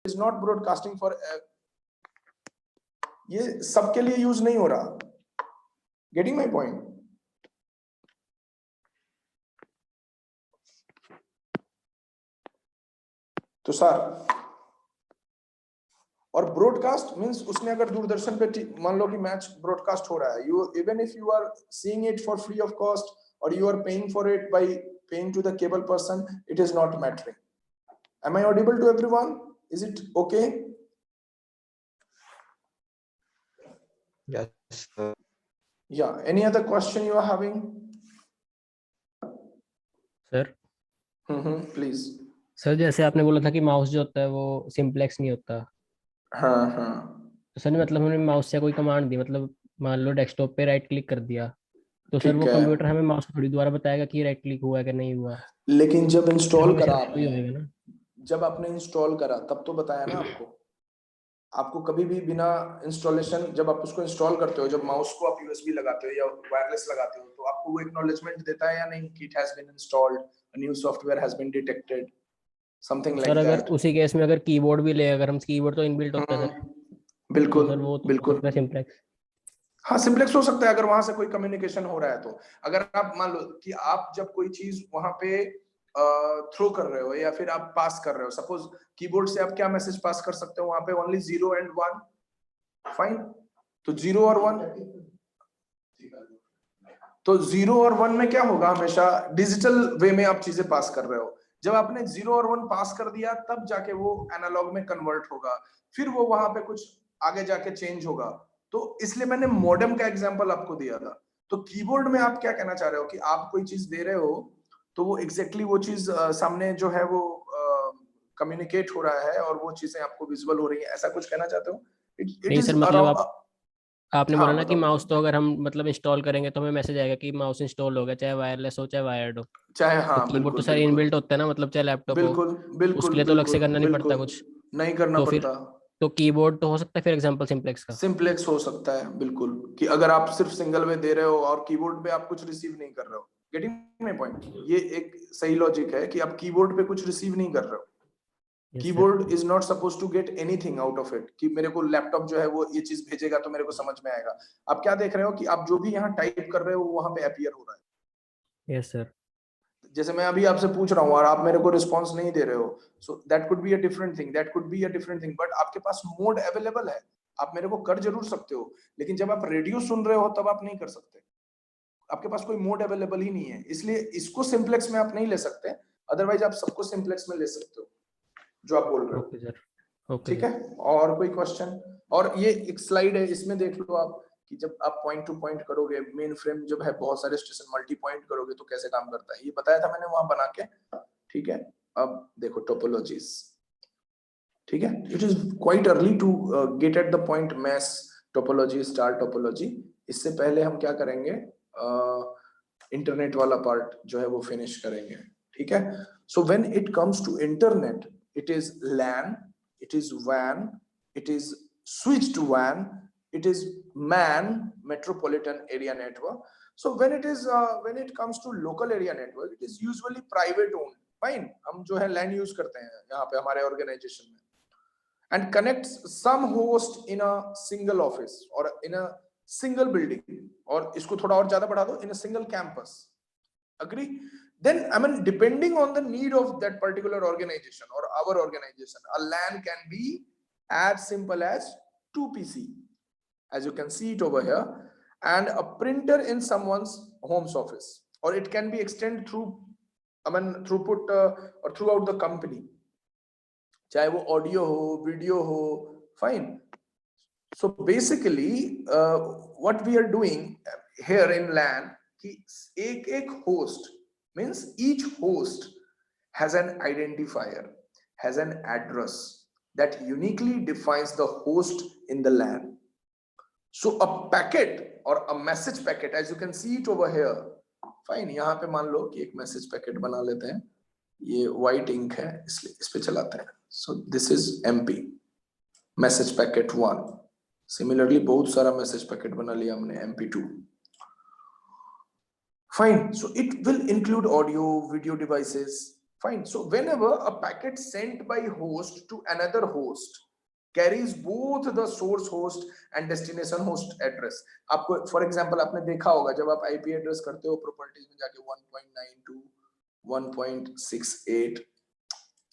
is not broadcasting for ये सबके लिए यूज नहीं हो रहा. Getting my point? तो सर, और ब्रॉडकास्ट मींस उसने अगर दूरदर्शन पे मान लो कि मैच ब्रॉडकास्ट हो रहा है, you even if you are seeing it for free of cost और you are paying for it by paying to the cable person, it is not mattering. Am I audible to everyone? Is it okay? Yes, sir. Yeah. Any other question you are having? Sir Please. Sir जैसे आपने बोला था कि mouse जो होता है वो simplex नहीं होता, हाँ. तो सर मतलब हमने माउस से कोई कमांड दी, मतलब मान लो डेस्कटॉप पे राइट क्लिक कर दिया, तो सर ठीक वो है. कंप्यूटर हमें माउस को थोड़ी दोबारा बताएगा कि राइट क्लिक हुआ है कि नहीं हुआ. लेकिन जब इंस्टॉल हमेशा करा वही होएगा ना. जब आपने इंस्टॉल करा तब तो बताया ना आपको कभी भी बिना इंस्टॉलेशन, जब आप उसको इंस्टॉल करते हो, जब माउस को आप यूएसबी लगाते हो या वायरलेस लगाते हो, तो आपको वो एक्नॉलेजमेंट देता है या नहीं कि it has been installed, a new software has been detected, something sir like अगर दैट. उसी केस में अगर कीबोर्ड भी ले, अगर हम कीबोर्ड तो इनबिल्ट होता है सर, तो बिल्कुल सर वो तो हो बिल्कुल. सकता है सिंप्लेक्स. हाँ, सिंप्लेक्स हो सकता है अगर वहां से कोई कम्युनिकेशन हो रहा है. तो अगर आप मान लो कि आप जब कोई चीज वहां पे थ्रो कर रहे हो या फिर आप पास कर रहे हो, सपोज कीबोर्ड से आप क्या मैसेज पास कर सकते हो वहां पे, ओनली 0 and 1. फाइन. तो 0 और 1, तो 0 और 1 में क्या होगा, हमेशा डिजिटल वे में आप चीजें पास कर रहे हो. जब आपने 0 और 1 पास कर दिया तब जाके वो एनालॉग में कन्वर्ट होगा, फिर वो वहां पे कुछ आगे जाके चेंज होगा. तो इसलिए मैंने मॉडेम का एग्जांपल आपको दिया था. तो कीबोर्ड में आप क्या कहना चाह रहे हो कि आप कोई चीज दे रहे हो तो वो एग्जैक्टली वो चीज सामने जो है वो कम्युनिकेट हो रहा है और वो चीजें आपको विजुअल हो रही है, ऐसा कुछ कहना चाहते हो? इट नहीं इज सर, मतलब अराउंड. आपने हाँ, बोला ना कि बताओ. माउस तो अगर हम मतलब इंस्टॉल करेंगे तो हमें मैसेज आएगा कि माउस इंस्टॉल हो गया, चाहे वायरलेस हो चाहे वायर्ड हो. चाहे, तो हाँ, कीबोर्ड तो बिल्कुल सर बिल्कुल इनबिल्ट होता है ना, मतलब चाहे लैपटॉप हो, बिल्कुल उसके बिल्कुल लिए तो अलग से बिल्कुल करना नहीं पड़ता बिल्कुल कुछ. नहीं करना तो फिर पड़ता. तो कीबोर्ड तो हो सकता है फिर एग्जांपल सिंप्लेक्स का. सिंप्लेक्स हो सकता है बिल्कुल, कि अगर आप सिर्फ सिंगल वे दे रहे हो और कीबोर्ड पे आप कुछ रिसीव नहीं कर रहे हो. Getting my point? ये एक सही लॉजिक है कि आप कीबोर्ड पे कुछ रिसीव नहीं कर रहे हो. Yes, keyboard is not suppose to get anything out of it, कि मेरे को लैपटॉप जो है वो ये चीज भेजेगा तो मेरे को समझ में आएगा. आप क्या देख रहे हो कि आप जो भी यहाँ टाइप कर रहे हो वो वहां पे अपीयर हो रहा है. Yes sir. जैसे मैं अभी आपसे पूछ रहा हूँ और आप मेरे को रिस्पांस नहीं दे रहे हो, so that could be a different thing, that could be a different thing, but आपके पास मोड अवेलेबल है, आप मेरे को कर जरूर सकते हो. लेकिन जब आप रेडियो सुन रहे हो तब आप नहीं कर सकते, आपके पास कोई मोड अवेलेबल ही नहीं है. इसलिए इसको सिंप्लेक्स में आप नहीं ले सकते, अदरवाइज आप सबको सिंप्लेक्स में ले सकते हो जो आप बोल रहे हो. Okay sir. ओके ठीक है. और कोई क्वेश्चन? और ये एक स्लाइड है, इसमें देख लो आप कि जब आप पॉइंट टू पॉइंट करोगे, मेन फ्रेम जब है बहुत सारे स्टेशन मल्टी पॉइंट करोगे तो कैसे काम करता है, ये बताया था मैंने वहां बना के. ठीक है. अब देखो टोपोलॉजीज. ठीक है. It is quite early to get at the point mesh topology, star topology. इससे पहले हम क्या करेंगे, इंटरनेट वाला पार्ट जो है वो फिनिश करेंगे. ठीक है. So when it comes to internet, it is LAN, it is WAN, it is switched WAN, it is MAN, metropolitan area network. So when it comes to local area network, it is usually private owned. Fine, हम जो है LAN use करते हैं यहाँ पे हमारे organisation में, and connects some host in a single office or in a single building, और इसको थोड़ा और ज्यादा बढ़ा दो, in a single campus. Agree? Then I mean, depending on the need of that particular organization or our organization, a LAN can be as simple as 2 PC, as you can see it over here, and a printer in someone's home's office, or it can be extended through, I mean, throughput or throughout the company, चाहे वो audio हो, video हो. Fine. So basically, what we are doing here in LAN, कि एक host means each host has an identifier, has an address that uniquely defines the host in the LAN. So a packet or a message packet, as you can see it over here. Fine. यहाँ पे मान लो कि एक message packet बना लेते हैं, ये white ink है इसलिए इस पे चलाते हैं. So this is MP, message packet 1. Similarly, बहुत सारा message packet बना लिया हमने, MP2. Fine. So it will include audio, video devices, Fine. So whenever a packet sent by host to another host carries both the source host and destination host address. आपको for example आपने देखा होगा जब आप IP address करते हो properties में जाके 1.92 1.68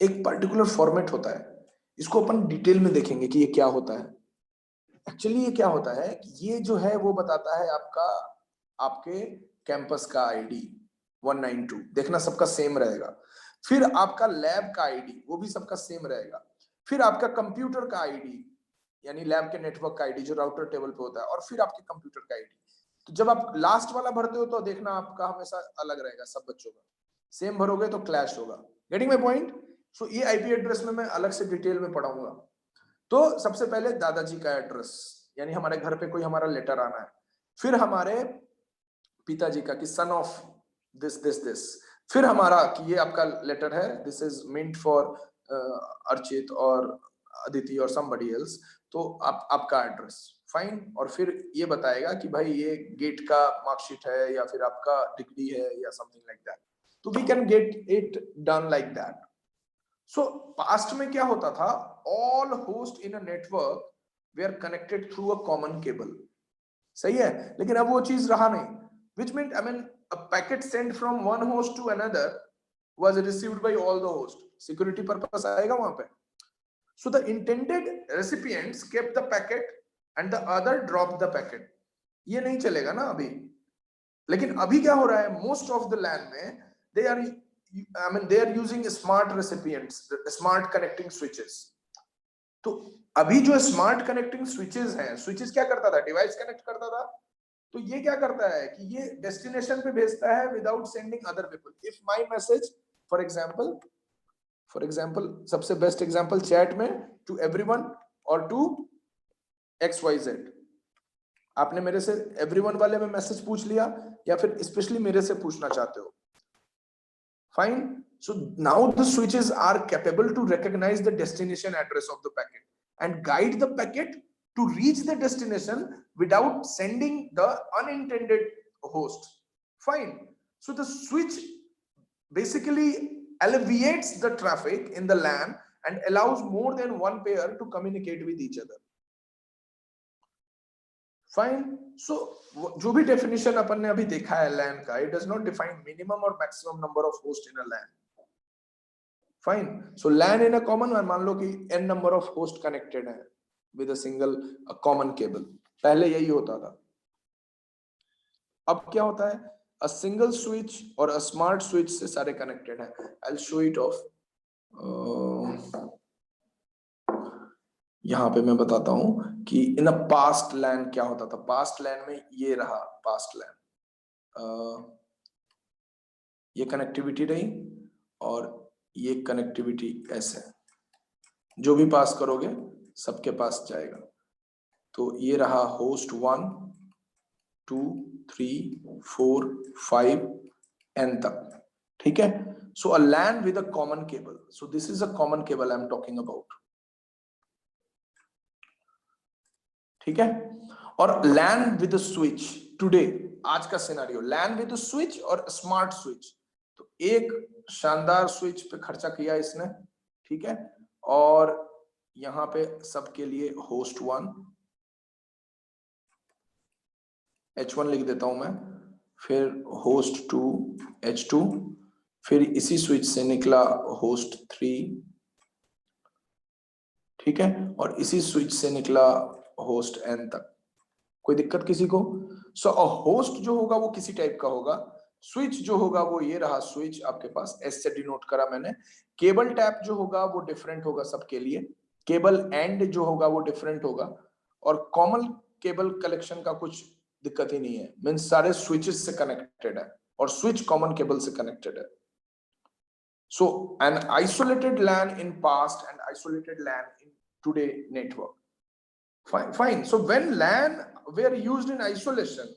एक पर्टिकुलर फॉर्मेट होता है. इसको अपन डिटेल में देखेंगे कि ये क्या होता है. एक्चुअली ये क्या होता है कि ये जो है वो बताता है आपका आपके कैंपस का आईडी 192. देखना सबका सेम रहेगा. फिर आपका लैब का आईडी वो भी सबका सेम रहेगा. फिर आपका कंप्यूटर का आईडी यानी लैब के नेटवर्क का आईडी जो राउटर टेबल पे होता है, और फिर आपके कंप्यूटर का आईडी. तो जब आप लास्ट वाला भरते हो तो देखना आपका हमेशा अलग रहेगा सब बच्चों का. सेम भरोगे तो क्लैश होगा. Getting my point? सो ये आईपी एड्रेस में मैं अलग से डिटेल में पढ़ाऊंगा. तो सबसे पहले दादाजी का एड्रेस यानी हमारे घर पे कोई हमारा लेटर आना है. फिर हमारे पिताजी का कि son of this this this. फिर हमारा कि ये आपका लेटर है, this is meant for Archit और अदिति और समबडी एल्स. तो आपका एड्रेस. फाइन. और फिर ये बताएगा कि भाई ये गेट का मार्कशीट है या फिर आपका डिग्री है या समथिंग लाइक दैट. तो we can get it done like that. So past में क्या होता था, all host in a network they are connected through a common cable. सही है. लेकिन अब वो चीज रहा नहीं. Which meant, I mean, a packet sent from one host to another was received by all the hosts. Security purpose आएगा वहां पे. So the intended recipients kept the packet and the other dropped the packet. ये नहीं चलेगा ना अभी. लेकिन अभी क्या हो रहा है, most of the LAN में they are using smart recipients, smart connecting switches. तो अभी जो स्मार्ट कनेक्टिंग स्विचेस हैं, स्विचेस क्या करता था, डिवाइस कनेक्ट करता था. तो ये क्या करता है कि ये डेस्टिनेशन पे भेजता है without sending other people. If my message for example सबसे बेस्ट एग्जांपल चैट में टू एवरीवन और टू XYZ. आपने मेरे से एवरीवन वाले में मैसेज पूछ लिया या फिर स्पेशली मेरे से पूछना चाहते हो. Fine. So now the switches are capable to recognize the destination address of the packet and guide the packet to reach the destination without sending the unintended host. Fine. So the switch basically alleviates the traffic in the LAN and allows more than one pair to communicate with each other. Fine. So जो भी definition अपन ने अभी देखा है LAN का, it does not define minimum or maximum number of hosts in a LAN. Fine. So LAN in a common, और मान लो कि n number of host connected है with a single common cable. पहले यही होता था. अब क्या होता है, a single switch और a smart switch से सारे connected हैं. I'll show it off. यहाँ पे मैं बताता हूँ कि in a past LAN क्या होता था. past LAN में ये रहा past LAN. ये connectivity रही और ये कनेक्टिविटी ऐसे, जो भी पास करोगे सबके पास जाएगा. तो ये रहा होस्ट 1 2 3 4 5 n तक. ठीक है. सो अ LAN with a common cable. So this is a common cable I am talking about. ठीक है. और LAN with a switch today, आज का scenario, LAN with a switch और स्मार्ट स्विच. तो एक शानदार स्विच पे खर्चा किया इसने. ठीक है. और यहाँ पे सबके लिए होस्ट 1 H1 लिख देता हूं मैं, फिर होस्ट 2 H2, फिर इसी स्विच से निकला होस्ट 3. ठीक है. और इसी स्विच से निकला होस्ट n तक. कोई दिक्कत किसी को? सो होस्ट जो होगा वो किसी टाइप का होगा. स्विच जो होगा वो ये रहा स्विच आपके पास, एस से डिनोट करा मैंने. केबल टैप जो होगा वो डिफरेंट होगा सबके लिए. केबल एंड जो होगा वो डिफरेंट होगा. और कॉमन केबल कलेक्शन का कुछ दिक्कत ही नहीं है. मींस सारे स्विचेस से कनेक्टेड है और स्विच कॉमन केबल से कनेक्टेड है. So an isolated LAN in past and isolated LAN in today network. Fine. So when LAN were used in isolation,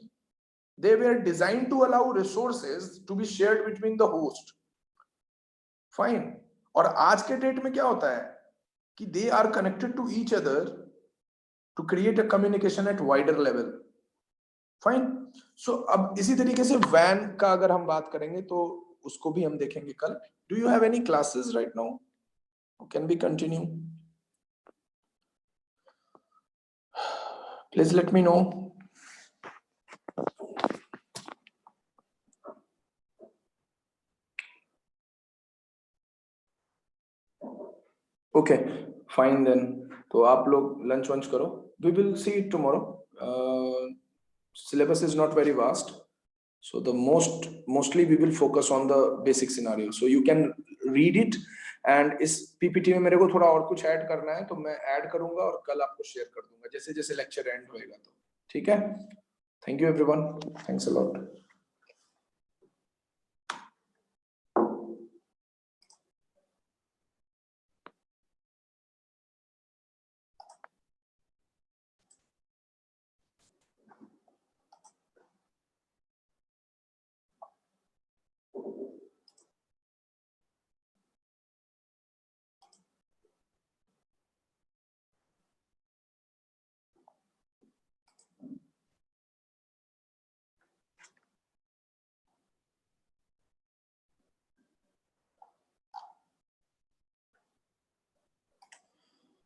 they were designed to allow resources to be shared between the host. Fine. और आज के date में क्या होता है कि they are connected to each other to create a communication at wider level. Fine. So अब इसी तरीके से WAN का अगर हम बात करेंगे तो उसको भी हम देखेंगे कल Do you have any classes right now? Can we continue? Please let me know. Okay, fine then. तो आप लोग lunch वंच करो. We will see it tomorrow. Syllabus is not very vast, so the mostly we will focus on the basic scenario. So you can read it, and इस PPT में मेरे को थोड़ा और कुछ ऐड करना है तो मैं ऐड करूंगा और कल आपको शेयर कर दूंगा जैसे जैसे लेक्चर एंड होएगा तो ठीक है. Thank you everyone. Thanks a lot.